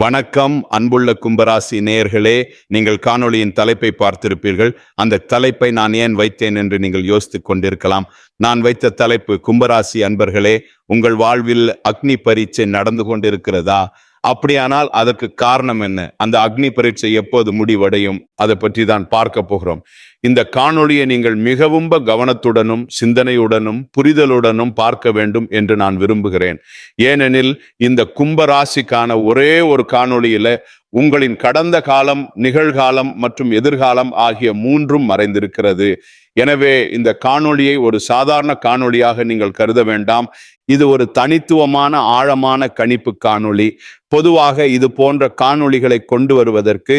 வணக்கம் அன்புள்ள கும்பராசி நேயர்களே. நீங்கள் காணொளியின் தலைப்பை பார்த்திருப்பீர்கள். அந்த தலைப்பை நான் ஏன் வைத்தேன் என்று நீங்கள் யோசித்துக் கொண்டிருக்கலாம். நான் வைத்த தலைப்பு, கும்பராசி அன்பர்களே, உங்கள் வாழ்வில் அக்னி பரீட்சை நடந்து கொண்டிருக்கிறதா? அப்படியானால் அதற்கு காரணம் என்ன? அந்த அக்னி பரீட்சை எப்போது முடிவடையும்? அதை பற்றி தான் பார்க்க போகிறோம். இந்த காணொளியை நீங்கள் மிகவும் கவனத்துடனும் சிந்தனையுடனும் புரிதலுடனும் பார்க்க வேண்டும் என்று நான் விரும்புகிறேன். ஏனெனில் இந்த கும்பராசிக்கான ஒரே ஒரு காணொளியில உங்களின் கடந்த காலம், நிகழ்காலம் மற்றும் எதிர்காலம் ஆகிய மூன்றும் மறைந்திருக்கிறது. எனவே இந்த காணொளியை ஒரு சாதாரண காணொளியாக நீங்கள் கருத வேண்டாம். இது ஒரு தனித்துவமான ஆழமான கணிப்பு காணொளி. பொதுவாக இது போன்ற காணொளிகளை கொண்டு வருவதற்கு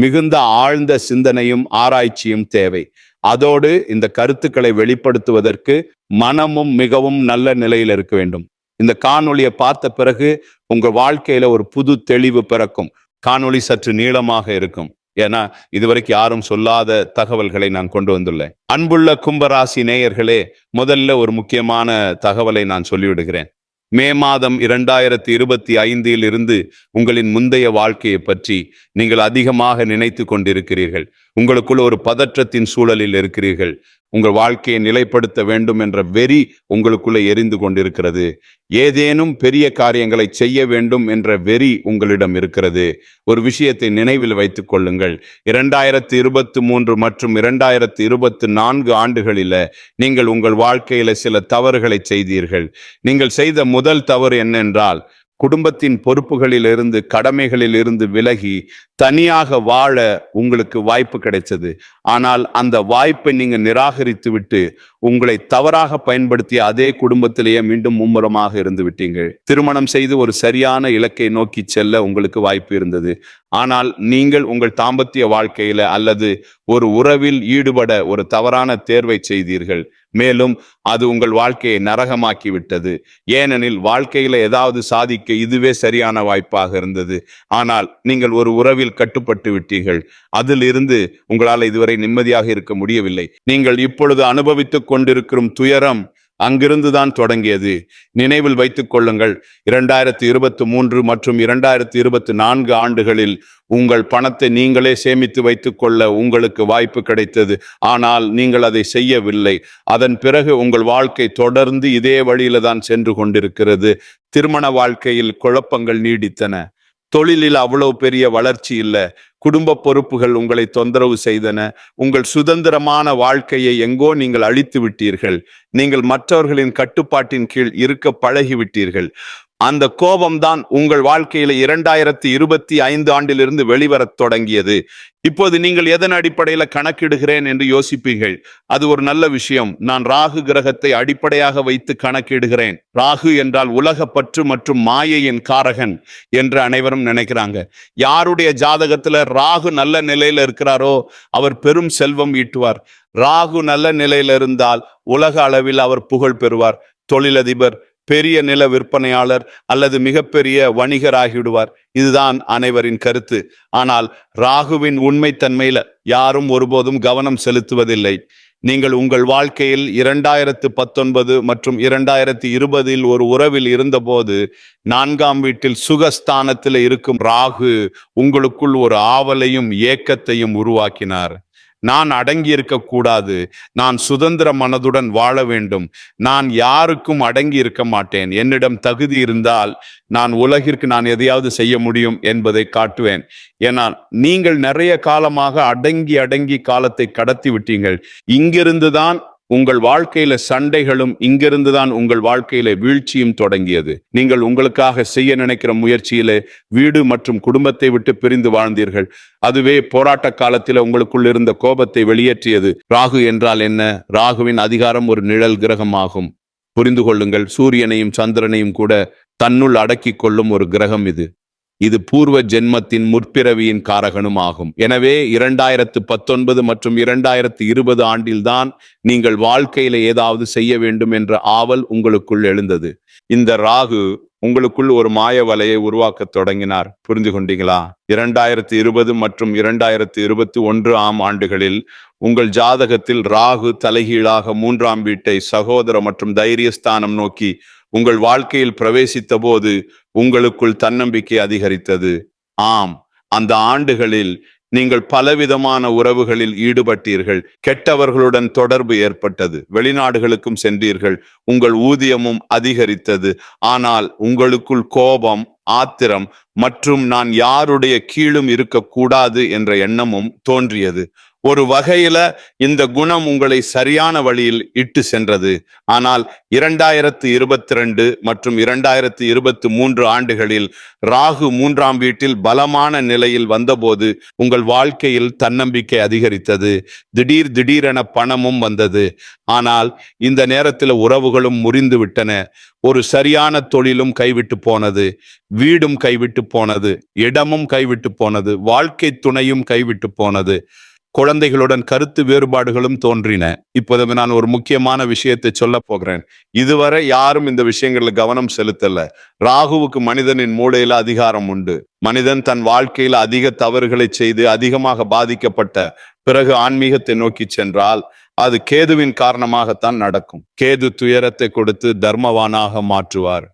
மிகுந்த ஆழ்ந்த சிந்தனையும் ஆராய்ச்சியும் தேவை. அதோடு இந்த கருத்துக்களை வெளிப்படுத்துவதற்கு மனமும் மிகவும் நல்ல நிலையில் இருக்க வேண்டும். இந்த காணொளியை பார்த்த பிறகு உங்க வாழ்க்கையில ஒரு புது தெளிவு பிறக்கும். காணொளி சற்று நீளமாக இருக்கும். ஏன்னா இதுவரைக்கும் யாரும் சொல்லாத தகவல்களை நான் கொண்டு வந்துள்ளேன். அன்புள்ள கும்பராசி நேயர்களே, முதல்ல ஒரு முக்கியமான தகவலை நான் சொல்லிவிடுகிறேன். மே மாதம் 2025 இருந்து உங்களின் முந்தைய வாழ்க்கையை பற்றி நீங்கள் அதிகமாக நினைத்து கொண்டிருக்கிறீர்கள். உங்களுக்குள்ள ஒரு பதற்றத்தின் சூழலில் இருக்கிறீர்கள். உங்கள் வாழ்க்கையை நிலைப்படுத்த வேண்டும் என்ற வெறி உங்களுக்குள்ள எரிந்து கொண்டிருக்கிறது. ஏதேனும் பெரிய காரியங்களை செய்ய வேண்டும் என்ற வெறி உங்களிடம் இருக்கிறது. ஒரு விஷயத்தை நினைவில் வைத்துக் கொள்ளுங்கள். 2023 மற்றும் 2024 ஆண்டுகளில நீங்கள் உங்கள் வாழ்க்கையில சில தவறுகளை செய்தீர்கள். நீங்கள் செய்த முதல் தவறு என்னென்றால், குடும்பத்தின் பொறுப்புகளில் இருந்து, கடமைகளில் இருந்து விலகி தனியாக வாழ உங்களுக்கு வாய்ப்பு கிடைச்சது. ஆனால் அந்த வாய்ப்பை நீங்க நிராகரித்து விட்டு உங்களை தவறாக பயன்படுத்திய அதே குடும்பத்திலேயே மீண்டும் மும்முரமாக இருந்து விட்டீங்க. திருமணம் செய்து ஒரு சரியான இலக்கை நோக்கி செல்ல உங்களுக்கு வாய்ப்பு இருந்தது. ஆனால் நீங்கள் உங்கள் தாம்பத்திய வாழ்க்கையில அல்லது ஒரு உறவில் ஈடுபட ஒரு தவறான தேர்வை செய்தீர்கள். மேலும் அது உங்கள் வாழ்க்கையை நரகமாக்கி விட்டது. ஏனெனில் வாழ்க்கையில ஏதாவது சாதிக்க இதுவே சரியான வாய்ப்பாக இருந்தது. ஆனால் நீங்கள் ஒரு உறவில் கட்டுப்பட்டு விட்டீர்கள். அதில் இருந்து உங்களால் இதுவரை நிம்மதியாக இருக்க முடியவில்லை. நீங்கள் இப்பொழுது அனுபவித்துக் கொண்டிருக்கும் துயரம் அங்கிருந்துதான் தொடங்கியது. நினைவில் வைத்துக் கொள்ளுங்கள், 2023 மற்றும் 2024 ஆண்டுகளில் உங்கள் பணத்தை நீங்களே சேமித்து வைத்துக் கொள்ள உங்களுக்கு வாய்ப்பு கிடைத்தது. ஆனால் நீங்கள் அதை செய்யவில்லை. அதன் பிறகு உங்கள் வாழ்க்கை தொடர்ந்து இதே வழியில தான் சென்று கொண்டிருக்கிறது. திருமண வாழ்க்கையில் குழப்பங்கள் நீடித்தன. தொழிலில் அவ்வளவு பெரிய வளர்ச்சி இல்லை. குடும்ப பொறுப்புகள் உங்களை தொந்தரவு செய்தன. உங்கள் சுதந்திரமான வாழ்க்கையை எங்கோ நீங்கள் அழித்து விட்டீர்கள். நீங்கள் மற்றவர்களின் கட்டுப்பாட்டின் கீழ் இருக்க பழகிவிட்டீர்கள். அந்த கோபம்தான் உங்கள் வாழ்க்கையில 2025 ஆண்டிலிருந்து வெளிவரத் தொடங்கியது. இப்போது நீங்கள் எதன் அடிப்படையில கணக்கிடுகிறேன் என்று யோசிப்பீர்கள். அது ஒரு நல்ல விஷயம். நான் ராகு கிரகத்தை அடிப்படையாக வைத்து கணக்கிடுகிறேன். ராகு என்றால் உலக பற்று மற்றும் மாயையின் காரகன் என்று அனைவரும் நினைக்கிறாங்க. யாருடைய ஜாதகத்துல ராகு நல்ல நிலையில இருக்கிறாரோ அவர் பெரும் செல்வம் ஈட்டுவார். ராகு நல்ல நிலையில இருந்தால் உலக அளவில் அவர் புகழ் பெறுவார். தொழிலதிபர், பெரிய நில விற்பனையாளர் அல்லது மிகப்பெரிய வணிகராகிவிடுவார். இதுதான் அனைவரின் கருத்து. ஆனால் ராகுவின் உண்மைத்தன்மையில யாரும் ஒருபோதும் கவனம் செலுத்துவதில்லை. நீங்கள் உங்கள் வாழ்க்கையில் 2019 மற்றும் 2020 ஒரு உறவில் இருந்தபோது 4ஆம் வீட்டில் சுகஸ்தானத்தில் இருக்கும் ராகு உங்களுக்குள் ஒரு ஆவலையும் ஏக்கத்தையும் உருவாக்கினார். நான் அடங்கி இருக்க கூடாது, நான் சுதந்திர மனதுடன் வாழ வேண்டும், நான் யாருக்கும் அடங்கி இருக்க மாட்டேன், என்னிடம் தகுதி இருந்தால் நான் உலகிற்கு நான் எதையாவது செய்ய முடியும் என்பதை காட்டுவேன். ஏனால் நீங்கள் நிறைய காலமாக அடங்கி காலத்தை கடத்தி விட்டீங்கள். இங்கிருந்துதான் உங்கள் வாழ்க்கையில சண்டைகளும், இங்கிருந்துதான் உங்கள் வாழ்க்கையில வீழ்ச்சியும் தொடங்கியது. நீங்கள் உங்களுக்காக செய்ய நினைக்கிற முயற்சியிலே வீடு மற்றும் குடும்பத்தை விட்டு பிரிந்து வாழ்ந்தீர்கள். அதுவே போராட்ட காலத்தில் உங்களுக்குள் இருந்த கோபத்தை வெளியேற்றியது. ராகு என்றால் என்ன? ராகுவின் அதிகாரம் ஒரு நிழல் கிரகம் ஆகும். புரிந்து கொள்ளுங்கள், சூரியனையும் சந்திரனையும் கூட தன்னுள் அடக்கி கொள்ளும் ஒரு கிரகம் இது. இது பூர்வ ஜென்மத்தின் முற்பிறவியின் காரகனும் ஆகும். எனவே 2019 மற்றும் 2020 ஆண்டில்தான் நீங்கள் வாழ்க்கையில ஏதாவது செய்ய வேண்டும் என்ற ஆவல் உங்களுக்குள் எழுந்தது. இந்த ராகு உங்களுக்குள் ஒரு மாய வலையை உருவாக்க தொடங்கினார். புரிந்து கொண்டீங்களா? 2020 மற்றும் 2021 ஆண்டுகளில் உங்கள் ஜாதகத்தில் ராகு தலைகீழாக 3ஆம் வீட்டை, சகோதர மற்றும் தைரியஸ்தானம் நோக்கி உங்கள் வாழ்க்கையில் பிரவேசித்த போது உங்களுக்குள் தன்னம்பிக்கை அதிகரித்தது. ஆம், அந்த ஆண்டுகளில் நீங்கள் பலவிதமான உறவுகளில் ஈடுபட்டீர்கள். கெட்டவர்களுடன் தொடர்பு ஏற்பட்டது. வெளிநாடுகளுக்கும் சென்றீர்கள். உங்கள் ஊதியமும் அதிகரித்தது. ஆனால் உங்களுக்குள் கோபம், ஆத்திரம் மற்றும் நான் யாருடைய கீழும் இருக்கக்கூடாது என்ற எண்ணமும் தோன்றியது. ஒரு வகையில இந்த குணம் உங்களை சரியான வழியில் இட்டு சென்றது. ஆனால் 2022 மற்றும் 2023 ஆண்டுகளில் ராகு 3ஆம் வீட்டில் பலமான நிலையில் வந்தபோது உங்கள் வாழ்க்கையில் தன்னம்பிக்கை அதிகரித்தது. திடீரென பணமும் வந்தது. ஆனால் இந்த நேரத்தில் உறவுகளும் முறிந்து விட்டன. ஒரு சரியான தொழிலும் கைவிட்டு போனது. வீடும் கைவிட்டு போனது. இடமும் கைவிட்டு போனது. வாழ்க்கை துணையும் கைவிட்டு போனது. குழந்தைகளுடன் கருத்து வேறுபாடுகளும் தோன்றின. இப்போது நான் ஒரு முக்கியமான விஷயத்தை சொல்ல போகிறேன். இதுவரை யாரும் இந்த விஷயங்கள்ல கவனம் செலுத்தல. ராகுவுக்கு மனிதனின் மூளையில அதிகாரம் உண்டு. மனிதன் தன் வாழ்க்கையில அதிக தவறுகளை செய்து அதிகமாக பாதிக்கப்பட்ட பிறகு ஆன்மீகத்தை நோக்கி சென்றால் அது கேதுவின் காரணமாகத்தான் நடக்கும். கேது துயரத்தை கொடுத்து தர்மவானாக மாற்றுவார்.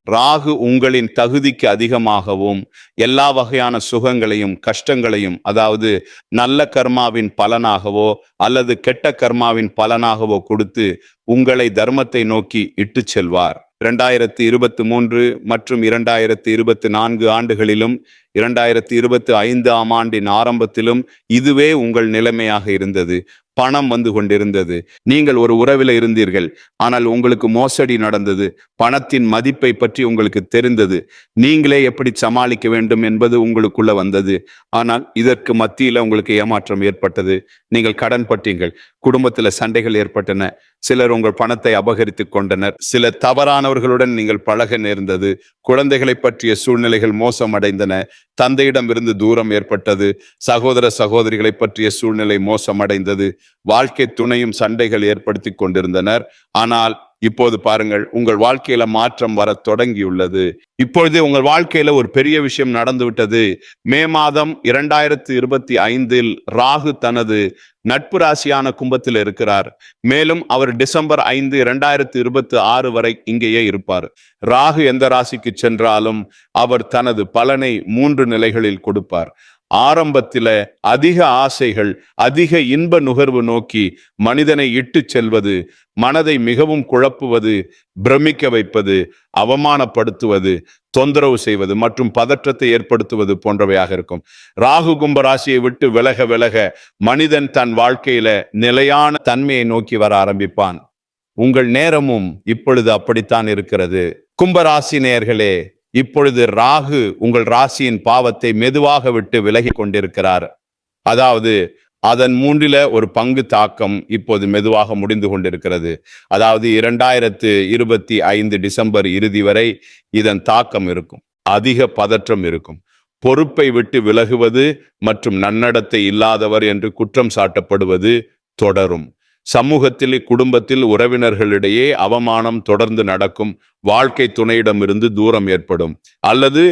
ராகு உங்களின் தகுதிக்கு அதிகமாகவும் எல்லா வகையான சுகங்களையும் கஷ்டங்களையும், அதாவது நல்ல கர்மாவின் பலனாகவோ அல்லது கெட்ட கர்மாவின் பலனாகவோ கொடுத்து உங்களை தர்மத்தை நோக்கி இட்டு செல்வார். 2023 மற்றும் 2024 ஆண்டுகளிலும் 2025ஆம் ஆண்டின் ஆரம்பத்திலும் இதுவே உங்கள் நிலைமையாக இருந்தது. பணம் வந்து கொண்டிருந்தது. நீங்கள் ஒரு உறவில் இருந்தீர்கள். ஆனால் உங்களுக்கு மோசடி நடந்தது. பணத்தின் மதிப்பை பற்றி உங்களுக்கு தெரிந்தது. நீங்களே எப்படி சமாளிக்க வேண்டும் என்பது உங்களுக்குள்ள வந்தது. ஆனால் இதற்கு மத்தியில உங்களுக்கு ஏமாற்றம் ஏற்பட்டது. நீங்கள் கடன் பட்டீங்கள். குடும்பத்தில் சண்டைகள் ஏற்பட்டன. சிலர் உங்கள் பணத்தை அபகரித்து கொண்டனர். சில தவறானவர்களுடன் நீங்கள் பழக நேர்ந்தது. குழந்தைகளை பற்றிய சூழ்நிலைகள் மோசமடைந்தன. தந்தையிடம் இருந்து தூரம் ஏற்பட்டது. சகோதர சகோதரிகளை பற்றிய சூழ்நிலை மோசமடைந்தது. வாழ்க்கை துணையும் சண்டைகள் ஏற்படுத்தி கொண்டிருந்தனர். ஆனால் இப்போது பாருங்கள், உங்கள் வாழ்க்கையில மாற்றம் வர தொடங்கியுள்ளது. இப்பொழுது உங்கள் வாழ்க்கையில ஒரு பெரிய விஷயம் நடந்து விட்டது. மே மாதம் 2025 ராகு தனது நட்பு ராசியான கும்பத்தில் இருக்கிறார். மேலும் அவர் டிசம்பர் 5, 2026 வரை இங்கேயே இருப்பார். ராகு எந்த ராசிக்கு சென்றாலும் அவர் தனது பலனை 3 நிலைகளில் கொடுப்பார். ஆரம்பத்தில அதிக ஆசைகள், அதிக இன்ப நுகர்வு நோக்கி மனிதனை இட்டு செல்வது, மனதை மிகவும் குழப்புவது, பிரமிக்க வைப்பது, அவமானப்படுத்துவது, தொந்தரவு செய்வது மற்றும் பதற்றத்தை ஏற்படுத்துவது போன்றவையாக இருக்கும். ராகு கும்ப ராசியை விட்டு விலக விலக மனிதன் தன் வாழ்க்கையில நிலையான தன்மையை நோக்கி வர ஆரம்பிப்பான். உங்கள் நேரமும் இப்பொழுது அப்படித்தான் இருக்கிறது. கும்பராசி நேயர்களே, இப்பொழுது ராகு உங்கள் ராசியின் பாவத்தை மெதுவாக விட்டு விலகி கொண்டிருக்கிறார். அதாவது அதன் 3ல் ஒரு பங்கு தாக்கம் இப்போது மெதுவாக முடிந்து கொண்டிருக்கிறது. அதாவது 2025 டிசம்பர் இறுதி வரை இதன் தாக்கம் இருக்கும். அதிக பதற்றம் இருக்கும். பொறுப்பை விட்டு விலகுவது மற்றும் நன்னடத்தை இல்லாதவர் என்று குற்றம் சாட்டப்படுவது தொடரும். சமூகத்தில், குடும்பத்தில், உறவினர்களிடையே அவமானம் தொடர்ந்து நடக்கும். வாழ்க்கை துணையிடமிருந்து தூரம் ஏற்படும். அல்லது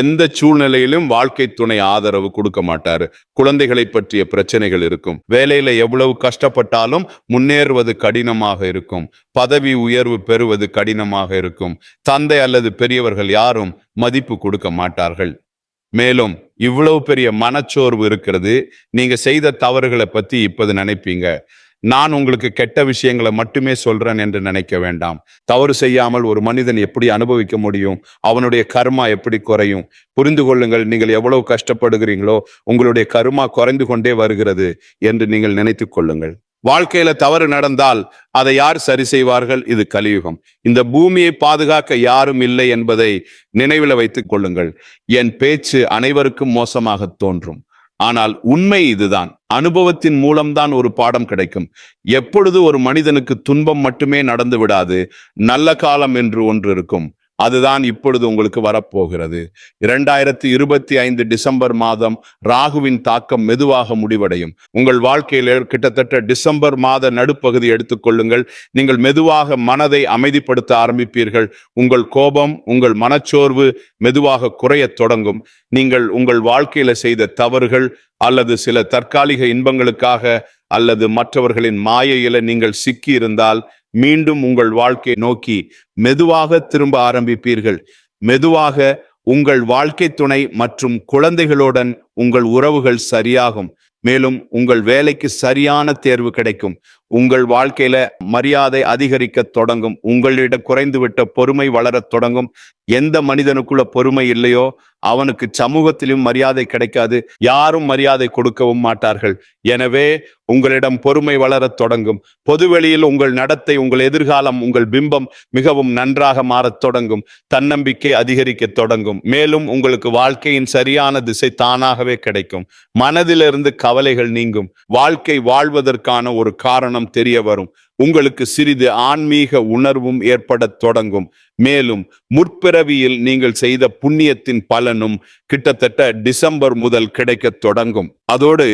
எந்த சூழ்நிலையிலும் வாழ்க்கை துணை ஆதரவு கொடுக்க மாட்டாரு. குழந்தைகளை பற்றிய பிரச்சனைகள் இருக்கும். வேலையில எவ்வளவு கஷ்டப்பட்டாலும் முன்னேறுவது கடினமாக இருக்கும். பதவி உயர்வு பெறுவது கடினமாக இருக்கும். தந்தை அல்லது பெரியவர்கள் யாரும் மதிப்பு கொடுக்க மாட்டார்கள். மேலும் இவ்வளவு பெரிய மனச்சோர்வு இருக்கிறது. நீங்க செய்த தவறுகளை பத்தி இப்போது நினைப்பீங்க. நான் உங்களுக்கு கெட்ட விஷயங்களை மட்டுமே சொல்றேன் என்று நினைக்க வேண்டாம். தவறு செய்யாமல் ஒரு மனிதன் எப்படி அனுபவிக்க முடியும்? அவனுடைய கர்மா எப்படி குறையும்? புரிந்து கொள்ளுங்கள். நீங்கள் எவ்வளவு கஷ்டப்படுகிறீங்களோ உங்களுடைய கர்மா குறைந்து கொண்டே வருகிறது என்று நீங்கள் நினைத்துக் கொள்ளுங்கள். வாழ்க்கையில தவறு நடந்தால் அதை யார் சரி செய்வார்கள்? இது கலியுகம். இந்த பூமியை பாதுகாக்க யாரும் இல்லை என்பதை நினைவில் வைத்துக் கொள்ளுங்கள். என் பேச்சு அனைவருக்கும் மோசமாக தோன்றும். ஆனால் உண்மை இதுதான். அனுபவத்தின் மூலம்தான் ஒரு பாடம் கிடைக்கும். எப்பொழுது ஒரு மனிதனுக்கு துன்பம் மட்டுமே நடந்து விடாது, நல்ல காலம் என்று ஒன்று இருக்கும். அதுதான் இப்பொழுது உங்களுக்கு வரப்போகிறது. 2025 டிசம்பர் மாதம் ராகுவின் தாக்கம் மெதுவாக முடிவடையும். உங்கள் வாழ்க்கையில கிட்டத்தட்ட டிசம்பர் மாத நடுப்பகுதி எடுத்துக்கொள்ளுங்கள். நீங்கள் மெதுவாக மனதை அமைதிப்படுத்த ஆரம்பிப்பீர்கள். உங்கள் கோபம், உங்கள் மனச்சோர்வு மெதுவாக குறையத் தொடங்கும். நீங்கள் உங்கள் வாழ்க்கையில செய்த தவறுகள் அல்லது சில தற்காலிக இன்பங்களுக்காக அல்லது மற்றவர்களின் மாயையில நீங்கள் சிக்கி இருந்தால் மீண்டும் உங்கள் வாழ்க்கையை நோக்கி மெதுவாக திரும்ப ஆரம்பிப்பீர்கள். மெதுவாக உங்கள் வாழ்க்கை துணை மற்றும் குழந்தைகளுடன் உங்கள் உறவுகள் சரியாகும். மேலும் உங்கள் வேலைக்கு சரியான தேர்வு கிடைக்கும். உங்கள் வாழ்க்கையில மரியாதை அதிகரிக்க தொடங்கும். உங்களிடம் குறைந்துவிட்ட பொறுமை வளரத் தொடங்கும். எந்த மனிதனுக்குள்ள பொறுமை இல்லையோ அவனுக்கு சமூகத்திலும் மரியாதை கிடைக்காது. யாரும் மரியாதை கொடுக்கவும் மாட்டார்கள். எனவே உங்களிடம் பொறுமை வளரத் தொடங்கும். பொதுவெளியில் உங்கள் நடத்தை, உங்கள் எதிர்காலம், உங்கள் பிம்பம் மிகவும் நன்றாக மாறத் தொடங்கும். தன்னம்பிக்கை அதிகரிக்க தொடங்கும். மேலும் உங்களுக்கு வாழ்க்கையின் சரியான திசை தானாகவே கிடைக்கும். மனதிலிருந்து கவலைகள் நீங்கும். வாழ்க்கை வாழ்வதற்கான ஒரு காரணம் தெரிய வரும். உங்களுக்கு சிறிது ஆன்மீக உணர்வும் ஏற்படத் தொடங்கும். மேலும் முற்பிறவியில் நீங்கள் செய்த புண்ணியத்தின் பலனும் கிட்டத்தட்ட டிசம்பர் முதல் கிடைக்கத் தொடங்கும். அதோடு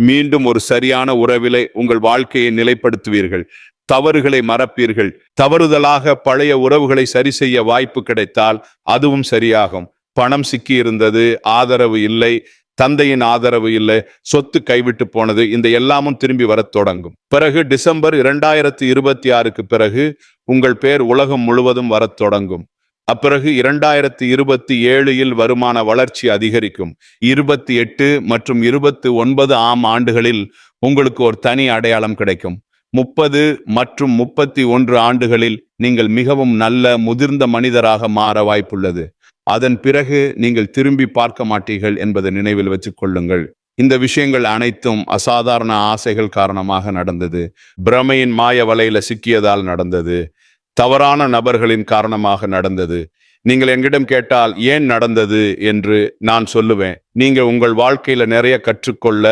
மீண்டும் ஒரு சரியான உறவிலை உங்கள் வாழ்க்கையை நிலைப்படுத்துவீர்கள். தவறுகளை மறப்பீர்கள். தவறுதலாக பழைய உறவுகளை சரி செய்ய வாய்ப்பு கிடைத்தால் அதுவும் சரியாகும். பணம் சிக்கி இருந்தது, ஆதரவு இல்லை, தந்தையின் ஆதரவு இல்லை, சொத்து கைவிட்டு போனது, இந்த எல்லாமும் திரும்பி வரத் தொடங்கும். பிறகு டிசம்பர் 2026க்கு பிறகு உங்கள் பேர் உலகம் முழுவதும் வரத் தொடங்கும். அப்பிறகு 2027 வருமான வளர்ச்சி அதிகரிக்கும். 28 மற்றும் 29 ஆண்டுகளில் உங்களுக்கு ஒரு தனி அடையாளம் கிடைக்கும். 30 மற்றும் 31 ஆண்டுகளில் நீங்கள் மிகவும் நல்ல முதிர்ந்த மனிதராக மாற வாய்ப்புள்ளது. அதன் பிறகு நீங்கள் திரும்பி பார்க்க மாட்டீர்கள் என்பதை நினைவில் வச்சுக் கொள்ளுங்கள். இந்த விஷயங்கள் அனைத்தும் அசாதாரண ஆசைகள் காரணமாக நடந்தது. பிரமையின் மாய வலையில சிக்கியதால் நடந்தது. தவறான நபர்களின் காரணமாக நடந்தது. நீங்கள் எங்கிடம் கேட்டால் ஏன் நடந்தது என்று நான் சொல்லுவேன். நீங்க உங்கள் வாழ்க்கையில நிறைய கற்றுக்கொள்ள,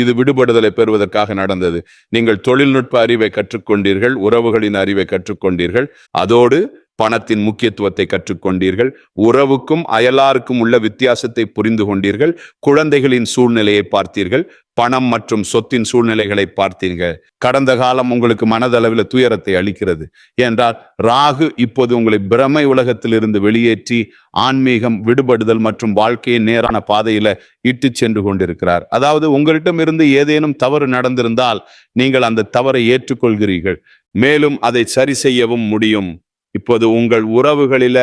இது விடுபடுதலை பெறுவதற்காக நடந்தது. நீங்கள் தொழில்நுட்ப அறிவை கற்றுக்கொண்டீர்கள், உறவுகளின் அறிவை கற்றுக்கொண்டீர்கள், அதோடு பணத்தின் முக்கியத்துவத்தை கற்றுக்கொண்டீர்கள், உறவுக்கும் அயலாருக்கும் உள்ள வித்தியாசத்தை புரிந்து கொண்டீர்கள், குழந்தைகளின் சூழ்நிலையை பார்த்தீர்கள், பணம் மற்றும் சொத்தின் சூழ்நிலைகளை பார்த்தீர்கள். கடந்த காலம் உங்களுக்கு மனதளவில் துயரத்தை அளிக்கிறது. என்றால் ராகு இப்போது உங்களை பிரமை உலகத்தில் இருந்து வெளியேற்றி ஆன்மீகம், விடுபடுதல் மற்றும் வாழ்க்கையின் நேரான பாதையில இட்டு சென்று கொண்டிருக்கிறார். அதாவது உங்களிடம் இருந்து ஏதேனும் தவறு நடந்திருந்தால் நீங்கள் அந்த தவறை ஏற்றுக்கொள்கிறீர்கள். மேலும் அதை சரி செய்யவும் முடியும். இப்போது உங்கள் உறவுகளில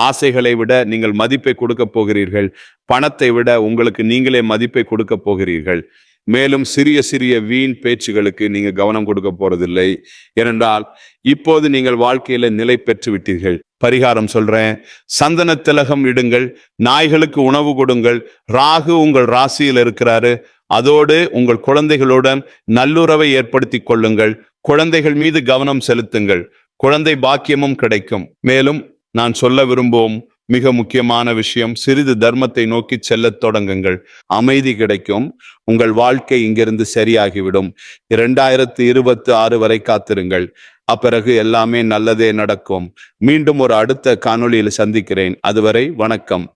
ஆசைகளை விட நீங்கள் மதிப்பை கொடுக்க போகிறீர்கள். பணத்தை விட உங்களுக்கு நீங்களே மதிப்பை கொடுக்க போகிறீர்கள். மேலும் சிறிய சிறிய வீண் பேச்சுகளுக்கு நீங்க கவனம் கொடுக்க போறதில்லை. ஏனென்றால் இப்போது நீங்கள் வாழ்க்கையில நிலை பெற்று விட்டீர்கள். பரிகாரம் சொல்றேன். சந்தன திலகம் இடுங்கள், நாய்களுக்கு உணவு கொடுங்கள். ராகு உங்கள் ராசியில் இருக்கிறாரு. அதோடு உங்கள் குழந்தைகளுடன் நல்லுறவை ஏற்படுத்தி கொள்ளுங்கள். குழந்தைகள் மீது கவனம் செலுத்துங்கள். குழந்தை பாக்கியமும் கிடைக்கும். மேலும் நான் சொல்ல விரும்பும் மிக முக்கியமான விஷயம், சிறிது தர்மத்தை நோக்கி செல்லத் தொடங்குங்கள். அமைதி கிடைக்கும். உங்கள் வாழ்க்கை இங்கிருந்து சரியாகிவிடும். 2026 வரை காத்திருங்கள். அப்பிறகு எல்லாமே நல்லதே நடக்கும். மீண்டும் ஒரு அடுத்த காணொளியில் சந்திக்கிறேன். அதுவரை வணக்கம்.